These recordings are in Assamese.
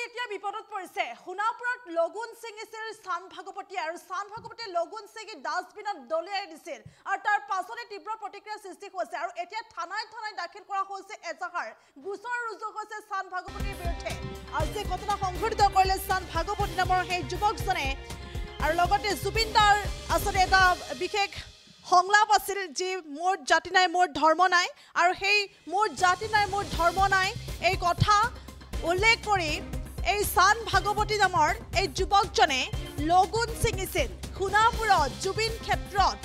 এতিয়া বিপদত পৰিছে সোণাপুৰত লগুন সিঙিছিল স্থান ভাগৱতী আৰু স্থান ভাগৱতী লগুন সিঙি ডাষ্টবিনত দলিয়াই দিছিল আৰু তাৰ পাছতে তীব্ৰ প্ৰতিক্ৰিয়া সৃষ্টি হৈছে আৰু এতিয়া থানাই দাখিল কৰা হৈছে এজাহাৰ গোচৰ ৰুজু হৈছে স্থান ভাগৱতীৰ বিৰুদ্ধে আৰু যে ঘটনা সংঘটিত কৰিলে স্থান ভাগৱতী নামৰ সেই যুৱকজনে আৰু লগতে জুবিনদাৰ আসলে এটা বিশেষ সংলাপ আছিল যে মোৰ জাতি নাই মোৰ ধৰ্ম নাই আৰু সেই মোৰ জাতি নাই মোৰ ধৰ্ম নাই এই কথা উল্লেখ কৰি এই স্থান ভাগৱতী নামৰ এই যুৱকজনে লগুন ছিঙিছিল সোণাপুৰত জুবিন ক্ষেত্ৰত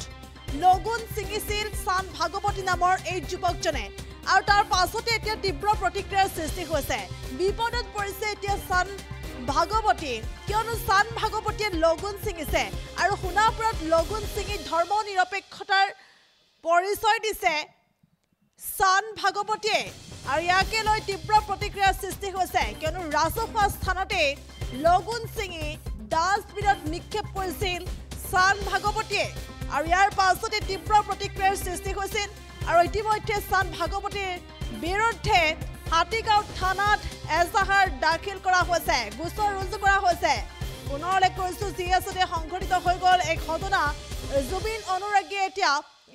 লগুন ছিঙিছিল স্থান ভাগৱতী নামৰ এই যুৱকজনে আৰু তাৰ পাছতে এতিয়া তীব্ৰ প্ৰতিক্ৰিয়াৰ সৃষ্টি হৈছে বিপদত পৰিছে এতিয়া স্থান ভাগৱতী কিয়নো স্থান ভাগৱতীয়ে লগুন ছিঙিছে আৰু সোণাপুৰত লগুন ছিঙি ধৰ্ম নিৰপেক্ষতাৰ পৰিচয় দিছে স্থান ভাগৱতীয়ে আৰু ইয়াকে লৈ তীব্ৰ প্ৰতিক্ৰিয়াৰ সৃষ্টি হৈছে কিয়নো ৰাজহুৱা স্থানতে লগুন ছিঙি ডাষ্টবিনত নিক্ষেপ কৰিছিল স্থান ভাগৱতীয়ে আৰু ইয়াৰ পাছতে তীব্ৰ প্ৰতিক্ৰিয়াৰ সৃষ্টি হৈছিল আৰু ইতিমধ্যে স্থান ভাগৱতীৰ বিৰুদ্ধে হাতীগাঁও থানাত এজাহাৰ দাখিল কৰা হৈছে গোচৰ ৰুজু কৰা হৈছে পুনৰ উল্লেখ কৰিছো যি আসলে সংঘটিত হৈ গ'ল এক ঘটনা জুবিন অনুৰাগীয়ে এতিয়া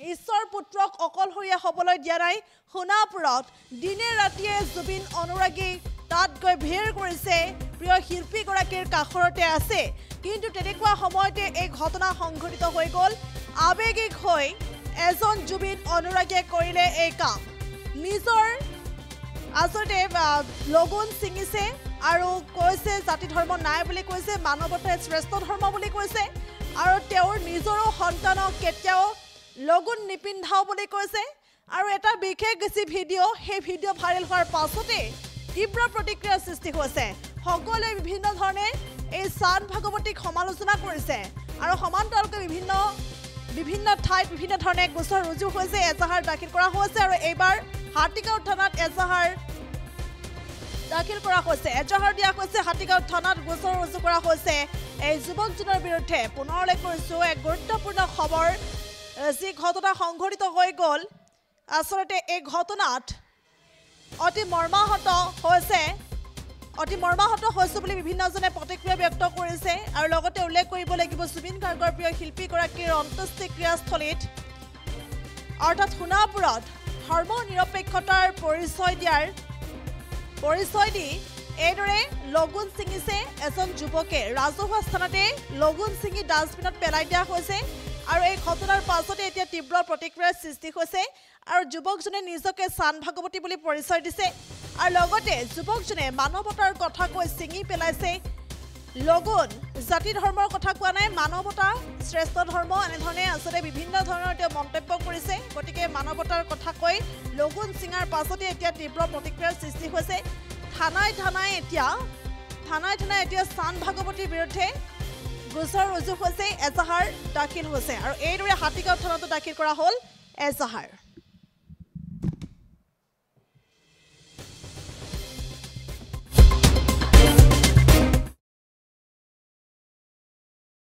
ঈশ্বৰ পুত্ৰক অকলশৰীয়া হ'বলৈ দিয়া নাই সোণাপুৰত দিনে ৰাতিয়ে জুবিন অনুৰাগী তাত গৈ ভিৰ কৰিছে প্ৰিয় শিল্পীগৰাকীৰ কাষৰতে আছে কিন্তু তেনেকুৱা সময়তে এই ঘটনা সংঘটিত হৈ গ'ল আবেগিক হৈ এজন জুবিন অনুৰাগীয়ে কৰিলে এই কাম নিজৰ আসলে লগুন ছিঙিছে আৰু কৈছে জাতি ধৰ্ম নাই বুলি কৈছে মানৱতাই শ্ৰেষ্ঠ ধৰ্ম বুলি কৈছে আৰু তেওঁৰ নিজৰো সন্তানক কেতিয়াও লগুন নিপিন্ধাও বুলি কৈছে আৰু এটা বিশেষ গেছি ভিডিঅ' সেই ভিডিঅ' ভাইৰেল হোৱাৰ পাছতে তীব্ৰ প্ৰতিক্ৰিয়াৰ সৃষ্টি হৈছে সকলোৱে বিভিন্ন ধৰণে এই স্থান ভাগৱতীক সমালোচনা কৰিছে আৰু সমান্তৰালকৈ বিভিন্ন ঠাইত বিভিন্ন ধৰণে গোচৰ ৰুজু হৈছে এজাহাৰ দাখিল কৰা হৈছে আৰু এইবাৰ হাতীগাঁও থানাত এজাহাৰ দাখিল কৰা হৈছে এজাহাৰ দিয়া হৈছে হাতীগাঁও থানাত গোচৰ ৰুজু কৰা হৈছে এই যুৱকজনৰ বিৰুদ্ধে পুনৰ উল্লেখ কৰিছো এক গুৰুত্বপূৰ্ণ খবৰ যি ঘটনা সংঘটিত হৈ গ'ল আসলতে এই ঘটনাত অতি মৰ্মাহত হৈছে বুলি বিভিন্নজনে প্ৰতিক্ৰিয়া ব্যক্ত কৰিছে আৰু লগতে উল্লেখ কৰিব লাগিব জুবিন গাৰ্গৰ প্ৰিয় শিল্পীগৰাকীৰ অন্ত্যেষ্টিক্ৰিয়াস্থলীত অৰ্থাৎ সোণাপুৰত ধৰ্ম নিৰপেক্ষতাৰ পৰিচয় দি এইদৰে লগুন ছিঙিছে এজন যুৱকে ৰাজহুৱা স্থানতে লগুন ছিঙি ডাষ্টবিনত পেলাই দিয়া হৈছে আৰু এই ঘটনাৰ পাছতে এতিয়া তীব্ৰ প্ৰতিক্ৰিয়াৰ সৃষ্টি হৈছে আৰু যুৱকজনে নিজকে স্থান ভাগৱতী বুলি পৰিচয় দিছে আৰু লগতে যুৱকজনে মানৱতাৰ কথা কৈ ছিঙি পেলাইছে লগুন জাতি ধৰ্মৰ কথা কোৱা নাই মানৱতা শ্ৰেষ্ঠ ধৰ্ম এনেধৰণে আসলে বিভিন্ন ধৰণৰ তেওঁ মন্তব্য কৰিছে গতিকে মানৱতাৰ কথা কৈ লগুন ছিঙাৰ পাছতে এতিয়া তীব্ৰ প্ৰতিক্ৰিয়াৰ সৃষ্টি হৈছে থানাই এতিয়া স্থান ভাগৱতীৰ বিৰুদ্ধে গোচৰ ৰুজু হৈছে এজাহাৰ দাখিল হৈছে আৰু এইদৰে হাতীগাঁও থানাতো দাখিল কৰা হ'ল এজাহাৰ